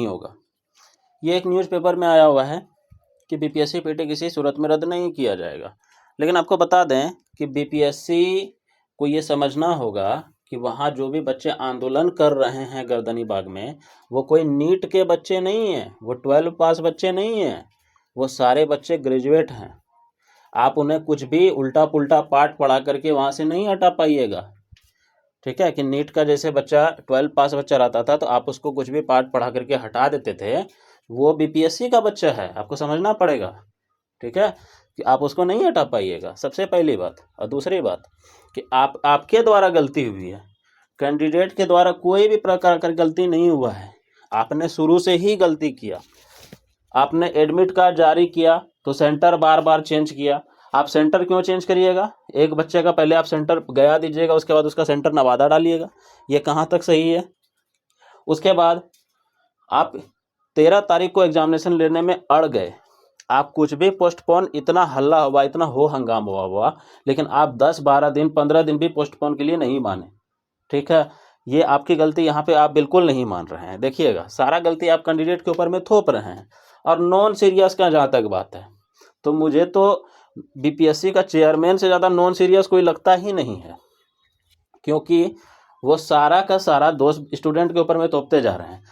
नहीं होगा। ये एक न्यूज़पेपर में आया हुआ है कि बीपीएससी पीटी किसी सूरत में रद्द नहीं किया जाएगा। लेकिन आपको बता दें कि बीपीएससी को ये समझना होगा कि वहाँ जो भी बच्चे आंदोलन कर रहे हैं गर्दनी बाग में, वो कोई नीट के बच्चे नहीं हैं, वो 12 पास बच्चे नहीं हैं, वो सारे बच्चे ग्रेजुएट हैं। आप उन्हें कुछ भी उल्टा पुल्टा पाठ पढ़ा करके वहाँ से नहीं हटा पाइएगा। ठीक है, कि नीट का जैसे बच्चा 12 पास बच्चा रहता था तो आप उसको कुछ भी पाठ पढ़ा करके हटा देते थे, वो बीपीएससी का बच्चा है, आपको समझना पड़ेगा। ठीक है, कि आप उसको नहीं हटा पाइएगा, सबसे पहली बात। और दूसरी बात कि आपके द्वारा गलती हुई है, कैंडिडेट के द्वारा कोई भी प्रकार का गलती नहीं हुआ है। आपने शुरू से ही गलती किया। आपने एडमिट कार्ड जारी किया तो सेंटर बार बार चेंज किया। आप सेंटर क्यों चेंज करिएगा? एक बच्चे का पहले आप सेंटर गया दीजिएगा, उसके बाद उसका सेंटर नवादा डालिएगा। ये कहाँ तक सही है? उसके बाद आप 13 तारीख को एग्जामिनेशन लेने में अड़ गए, आप कुछ भी पोस्टपोन, इतना हल्ला हुआ, इतना हो हंगामा हुआ, लेकिन आप 10-12 दिन 15 दिन भी पोस्टपोन के लिए नहीं माने। ठीक है, ये आपकी गलती यहाँ पे आप बिल्कुल नहीं मान रहे हैं। देखिएगा, सारा गलती आप कैंडिडेट के ऊपर में थोप रहे हैं। और नॉन सीरियस का जहाँ तक बात है, तो मुझे तो बीपीएससी का चेयरमैन से ज़्यादा नॉन सीरियस कोई लगता ही नहीं है, क्योंकि वो सारा का सारा दोष स्टूडेंट के ऊपर में थोपते जा रहे हैं।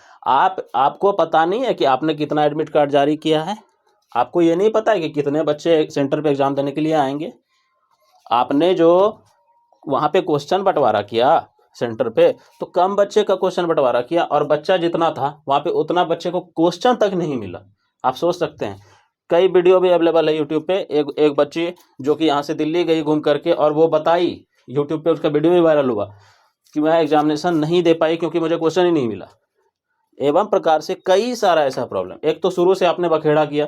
आपको पता नहीं है कि आपने कितना एडमिट कार्ड जारी किया है? आपको ये नहीं पता है कि कितने बच्चे सेंटर पे एग्जाम देने के लिए आएंगे? आपने जो वहाँ पे क्वेश्चन बंटवारा किया सेंटर पे, तो कम बच्चे का क्वेश्चन बंटवारा किया, और बच्चा जितना था वहाँ पे उतना बच्चे को क्वेश्चन तक नहीं मिला। आप सोच सकते हैं, कई वीडियो भी अवेलेबल है यूट्यूब पे। एक बच्ची जो कि यहाँ से दिल्ली गई घूम करके, और वो बताई यूट्यूब पे, उसका वीडियो भी वायरल हुआ कि मैं एग्जामिनेशन नहीं दे पाई क्योंकि मुझे क्वेश्चन ही नहीं मिला। एवं प्रकार से कई सारा ऐसा प्रॉब्लम। एक तो शुरू से आपने बखेड़ा किया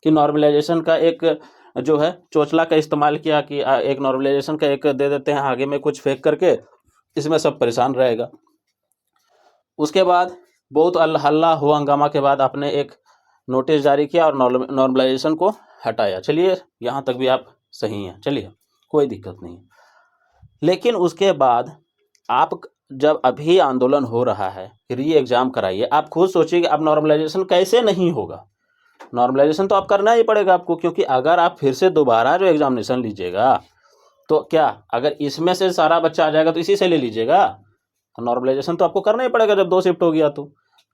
कि नॉर्मलाइजेशन का एक जो है चोचला का इस्तेमाल किया कि एक नॉर्मलाइजेशन का एक दे देते हैं आगे में कुछ फेंक करके, इसमें सब परेशान रहेगा। उसके बाद बहुत हल्ला हो हंगामा के बाद आपने एक नोटिस जारी किया और नॉर्मलाइजेशन को हटाया। चलिए, यहाँ तक भी आप सही हैं, चलिए कोई दिक्कत नहीं। लेकिन उसके बाद आप जब अभी आंदोलन हो रहा है, री एग्जाम कराइए। आप खुद सोचिए कि अब नॉर्मलाइजेशन कैसे नहीं होगा? नॉर्मलाइजेशन तो आप करना ही पड़ेगा आपको, क्योंकि अगर आप फिर से दोबारा जो एग्जामिनेशन लीजिएगा तो क्या, अगर इसमें से सारा बच्चा आ जाएगा तो इसी से ले लीजिएगा? नॉर्मलाइजेशन तो आपको करना ही पड़ेगा। जब 2 शिफ्ट हो गया तो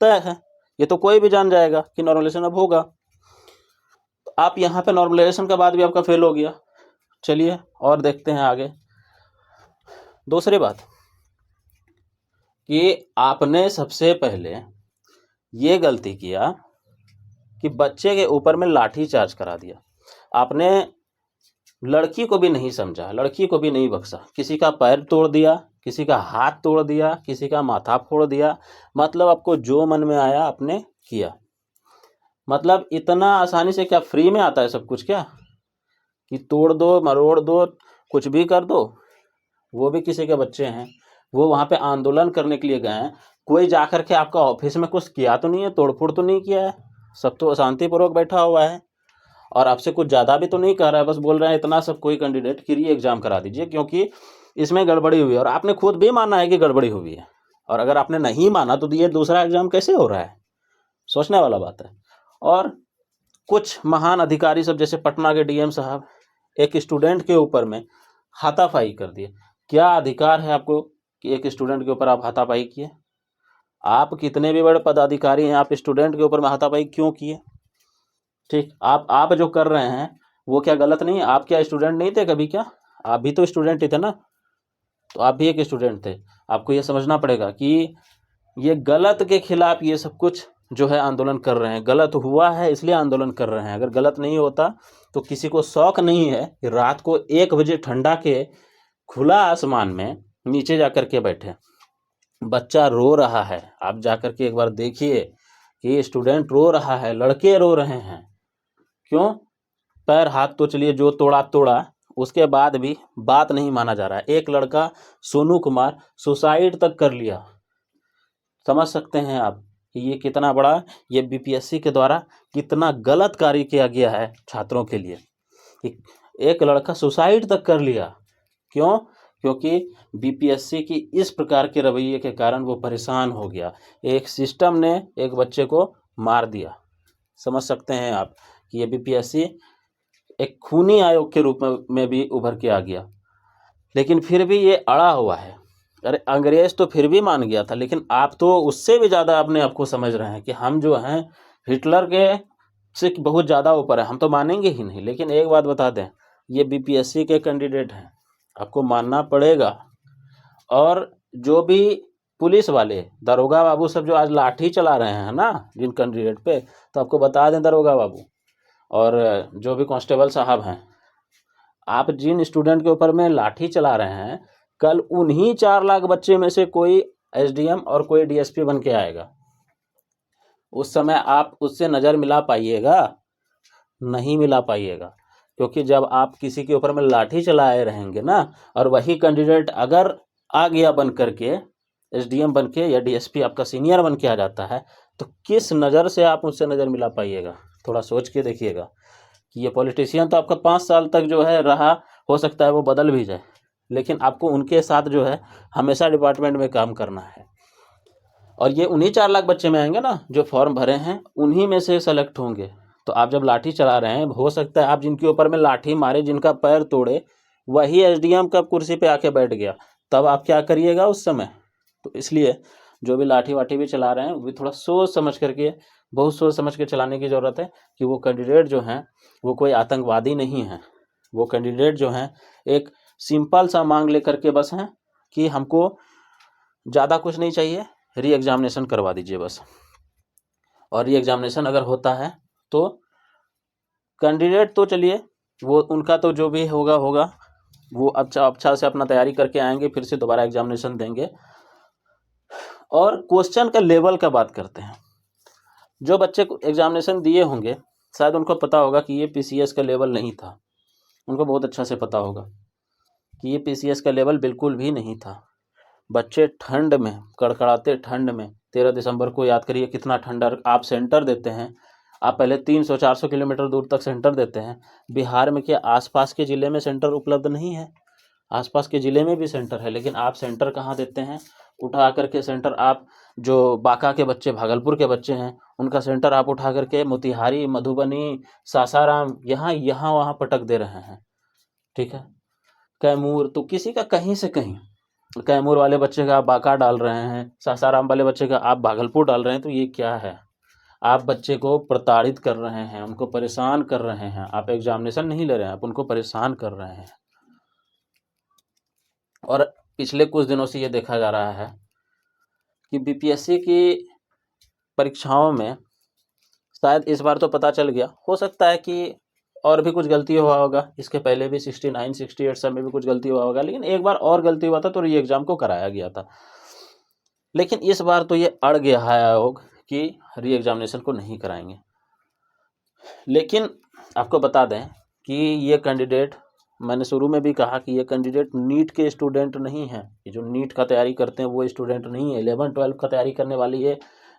तय है, ये तो कोई भी जान जाएगा कि नॉर्मलाइजेशन अब होगा। तो आप यहाँ पे नॉर्मलाइजेशन के बाद भी आपका फेल हो गया। चलिए और देखते हैं आगे। दूसरी बात कि आपने सबसे पहले ये गलती किया कि बच्चे के ऊपर में लाठी चार्ज करा दिया। आपने लड़की को भी नहीं समझा, लड़की को भी नहीं बख्शा। किसी का पैर तोड़ दिया, किसी का हाथ तोड़ दिया, किसी का माथा फोड़ दिया। मतलब आपको जो मन में आया आपने किया। मतलब इतना आसानी से क्या फ्री में आता है सब कुछ क्या, कि तोड़ दो मरोड़ दो कुछ भी कर दो? वो भी किसी के बच्चे हैं, वो वहाँ पे आंदोलन करने के लिए गए हैं। कोई जाकर के आपका ऑफिस में कुछ किया तो नहीं है, तोड़फोड़ तो नहीं किया है, सब तो शांतिपूर्वक बैठा हुआ है और आपसे कुछ ज़्यादा भी तो नहीं कह रहा है। बस बोल रहे हैं इतना सब कोई कैंडिडेट की री एग्जाम करा दीजिए क्योंकि इसमें गड़बड़ी हुई है, और आपने खुद भी माना है कि गड़बड़ी हुई है। और अगर आपने नहीं माना तो ये दूसरा एग्जाम कैसे हो रहा है? सोचने वाला बात है। और कुछ महान अधिकारी सब, जैसे पटना के डीएम साहब, एक स्टूडेंट के ऊपर में हाथापाई कर दिए। क्या अधिकार है आपको कि एक स्टूडेंट के ऊपर आप हाथापाई किए? आप कितने भी बड़े पदाधिकारी हैं, आप स्टूडेंट के ऊपर में हाथापाई क्यों किए? ठीक, आप जो कर रहे हैं वो क्या गलत नहीं है? आप क्या स्टूडेंट नहीं थे कभी? क्या आप भी तो स्टूडेंट ही थे ना? तो आप भी एक स्टूडेंट थे। आपको ये समझना पड़ेगा कि ये गलत के खिलाफ ये सब कुछ जो है आंदोलन कर रहे हैं। गलत हुआ है इसलिए आंदोलन कर रहे हैं। अगर गलत नहीं होता तो किसी को शौक नहीं है कि रात को 1 बजे ठंडा के खुला आसमान में नीचे जाकर के बैठे। बच्चा रो रहा है, आप जाकर के एक बार देखिए कि स्टूडेंट रो रहा है, लड़के रो रहे हैं। क्यों? पैर हाथ तो चलिए जो तोड़ा तोड़ा, उसके बाद भी बात नहीं माना जा रहा है। एक लड़का सोनू कुमार सुसाइड तक कर लिया। समझ सकते हैं आप कि ये कितना बड़ा, ये बीपीएससी के द्वारा कितना गलत कार्य किया गया है छात्रों के लिए। एक लड़का सुसाइड तक कर लिया। क्यों? क्योंकि बीपीएससी की इस प्रकार के रवैये के कारण वो परेशान हो गया। एक सिस्टम ने एक बच्चे को मार दिया। समझ सकते हैं आप कि ये बीपीएससी एक खूनी आयोग के रूप में भी उभर के आ गया, लेकिन फिर भी ये अड़ा हुआ है। अरे अंग्रेज तो फिर भी मान गया था, लेकिन आप तो उससे भी ज़्यादा अपने आप को समझ रहे हैं कि हम जो हैं हिटलर के से बहुत ज़्यादा ऊपर है, हम तो मानेंगे ही नहीं। लेकिन एक बात बता दें, ये बीपीएससी के कैंडिडेट हैं, आपको मानना पड़ेगा। और जो भी पुलिस वाले दरोगा बाबू सब जो आज लाठी चला रहे हैं ना जिन कैंडिडेट पे, तो आपको बता दें दरोगा बाबू और जो भी कांस्टेबल साहब हैं, आप जिन स्टूडेंट के ऊपर में लाठी चला रहे हैं, कल उन्हीं 4 लाख बच्चे में से कोई एसडीएम और कोई डीएसपी बन के आएगा। उस समय आप उससे नज़र मिला पाइएगा? नहीं मिला पाइएगा, क्योंकि जब आप किसी के ऊपर में लाठी चलाए रहेंगे ना, और वही कैंडिडेट अगर आ गया बन करके एसडीएम बन के या डीएसपी आपका सीनियर बन के आ जाता है, तो किस नज़र से आप उससे नज़र मिला पाइएगा? थोड़ा सोच के देखिएगा कि ये पॉलिटिशियन तो आपका 5 साल तक जो है रहा, हो सकता है वो बदल भी जाए, लेकिन आपको उनके साथ जो है हमेशा डिपार्टमेंट में काम करना है। और ये उन्हीं 4 लाख बच्चे में आएंगे ना जो फॉर्म भरे हैं, उन्हीं में से सेलेक्ट होंगे। तो आप जब लाठी चला रहे हैं, हो सकता है आप जिनके ऊपर में लाठी मारे, जिनका पैर तोड़े, वही एसडीएम का कुर्सी पे आके बैठ गया, तब आप क्या करिएगा उस समय? तो इसलिए जो भी लाठी वाठी भी चला रहे हैं, वो भी थोड़ा सोच समझ करके, बहुत सोच समझ के चलाने की ज़रूरत है कि वो कैंडिडेट जो हैं वो कोई आतंकवादी नहीं हैं। वो कैंडिडेट जो हैं एक सिंपल सा मांग लेकर के बस हैं कि हमको ज़्यादा कुछ नहीं चाहिए, री एग्जामिनेशन करवा दीजिए बस। और री एग्जामिनेशन अगर होता है तो कैंडिडेट तो चलिए वो उनका तो जो भी होगा होगा, वो अच्छा से अपना तैयारी करके आएंगे, फिर से दोबारा एग्जामिनेशन देंगे। और क्वेश्चन का लेवल का बात करते हैं। जो बच्चे को एग्जामिनेशन दिए होंगे, शायद उनको पता होगा कि ये पीसीएस का लेवल नहीं था। उनको बहुत अच्छा से पता होगा कि ये पीसीएस का लेवल बिल्कुल भी नहीं था। बच्चे ठंड में, कड़कड़ाते ठंड में, 13 दिसंबर को याद करिए कितना ठंडा आप सेंटर देते हैं। आप पहले 300-400 किलोमीटर दूर तक सेंटर देते हैं। बिहार में क्या आसपास के ज़िले में सेंटर उपलब्ध नहीं है? आसपास के ज़िले में भी सेंटर है, लेकिन आप सेंटर कहाँ देते हैं? उठा करके सेंटर आप जो बांका के बच्चे, भागलपुर के बच्चे हैं, उनका सेंटर आप उठा करके मोतिहारी, मधुबनी, सासाराम, यहाँ वहाँ पटक दे रहे हैं। ठीक है, कैमूर, तो किसी का कहीं से कहीं, कैमूर वाले बच्चे का आप बांका डाल रहे हैं, सासाराम वाले बच्चे का आप भागलपुर डाल रहे हैं। तो ये क्या है? आप बच्चे को प्रताड़ित कर रहे हैं, उनको परेशान कर रहे हैं। आप एग्जामिनेशन नहीं ले रहे हैं, आप उनको परेशान कर रहे हैं। और पिछले कुछ दिनों से ये देखा जा रहा है कि बीपीएससी की परीक्षाओं में, शायद इस बार तो पता चल गया, हो सकता है कि और भी कुछ गलती हुआ होगा, इसके पहले भी 69, 68 सब में भी कुछ गलती हुआ होगा, लेकिन एक बार और गलती हुआ था तो री एग्ज़ाम को कराया गया था। लेकिन इस बार तो ये अड़ गया है आयोग कि री एग्जामिनेशन को नहीं कराएंगे। लेकिन आपको बता दें कि ये कैंडिडेट, मैंने शुरू में भी कहा कि ये कैंडिडेट नीट के स्टूडेंट नहीं हैं। ये जो नीट का तैयारी करते हैं वो स्टूडेंट नहीं है। 11-12 का तैयारी करने वाली ये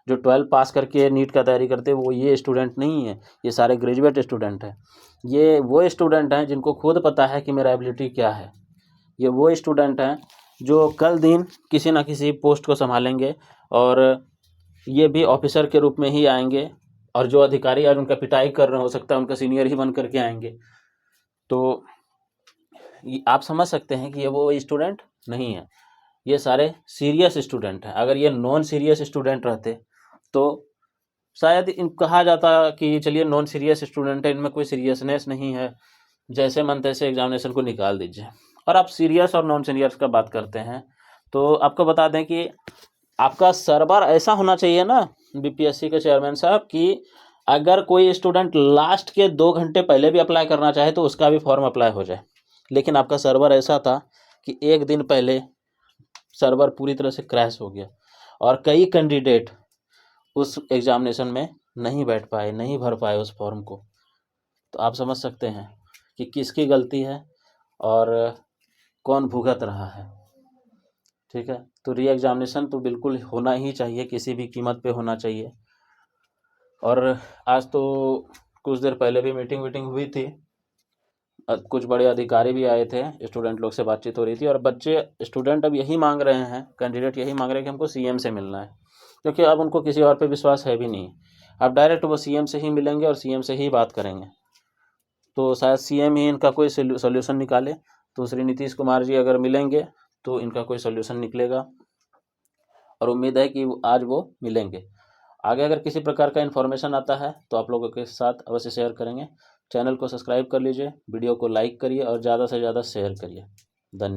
जो 12 पास करके नीट का तैयारी करते हैं, वो ये स्टूडेंट नहीं है। ये सारे ग्रेजुएट स्टूडेंट हैं। ये वो स्टूडेंट हैं जिनको खुद पता है कि मेरा एबिलिटी क्या है। ये वो स्टूडेंट हैं जो कल दिन किसी ना किसी पोस्ट को संभालेंगे, और ये भी ऑफिसर के रूप में ही आएंगे। और जो अधिकारी आज उनका पिटाई कर रहे हो सकता है उनका सीनियर ही बन करके आएंगे। तो आप समझ सकते हैं कि ये वो स्टूडेंट नहीं है। ये सारे सीरियस स्टूडेंट हैं। अगर ये नॉन सीरियस स्टूडेंट रहते तो शायद इन कहा जाता कि चलिए नॉन सीरियस स्टूडेंट है, इनमें कोई सीरियसनेस नहीं है, जैसे मन तैसे एग्जामिनेशन को निकाल दीजिए। और आप सीरियस और नॉन सीरियस का बात करते हैं, तो आपको बता दें कि आपका सर्वर ऐसा होना चाहिए ना बीपीएससी के चेयरमैन साहब, कि अगर कोई स्टूडेंट लास्ट के 2 घंटे पहले भी अप्लाई करना चाहे तो उसका भी फॉर्म अप्लाई हो जाए। लेकिन आपका सर्वर ऐसा था कि 1 दिन पहले सर्वर पूरी तरह से क्रैश हो गया, और कई कैंडिडेट उस एग्जामिनेशन में नहीं बैठ पाए, नहीं भर पाए उस फॉर्म को। तो आप समझ सकते हैं कि किसकी गलती है और कौन भुगत रहा है। ठीक है, तो री एग्जामिनेशन तो बिल्कुल होना ही चाहिए, किसी भी कीमत पे होना चाहिए। और आज तो कुछ देर पहले भी मीटिंग हुई थी कुछ बड़े अधिकारी भी आए थे, स्टूडेंट लोग से बातचीत हो रही थी, और स्टूडेंट अब यही मांग रहे हैं, कैंडिडेट यही मांग रहे हैं कि हमको सीएम से मिलना है, क्योंकि अब उनको किसी और पे विश्वास है भी नहीं। अब डायरेक्ट वो सीएम से ही मिलेंगे और सीएम से ही बात करेंगे, तो शायद सीएम ही इनका कोई सोल्यूशन निकाले। तो श्री नीतीश कुमार जी अगर मिलेंगे तो इनका कोई सोल्यूशन निकलेगा, और उम्मीद है कि आज वो मिलेंगे। आगे अगर किसी प्रकार का इन्फॉर्मेशन आता है तो आप लोगों के साथ अवश्य शेयर करेंगे। चैनल को सब्सक्राइब कर लीजिए, वीडियो को लाइक करिए और ज़्यादा से ज़्यादा शेयर करिए। धन्यवाद।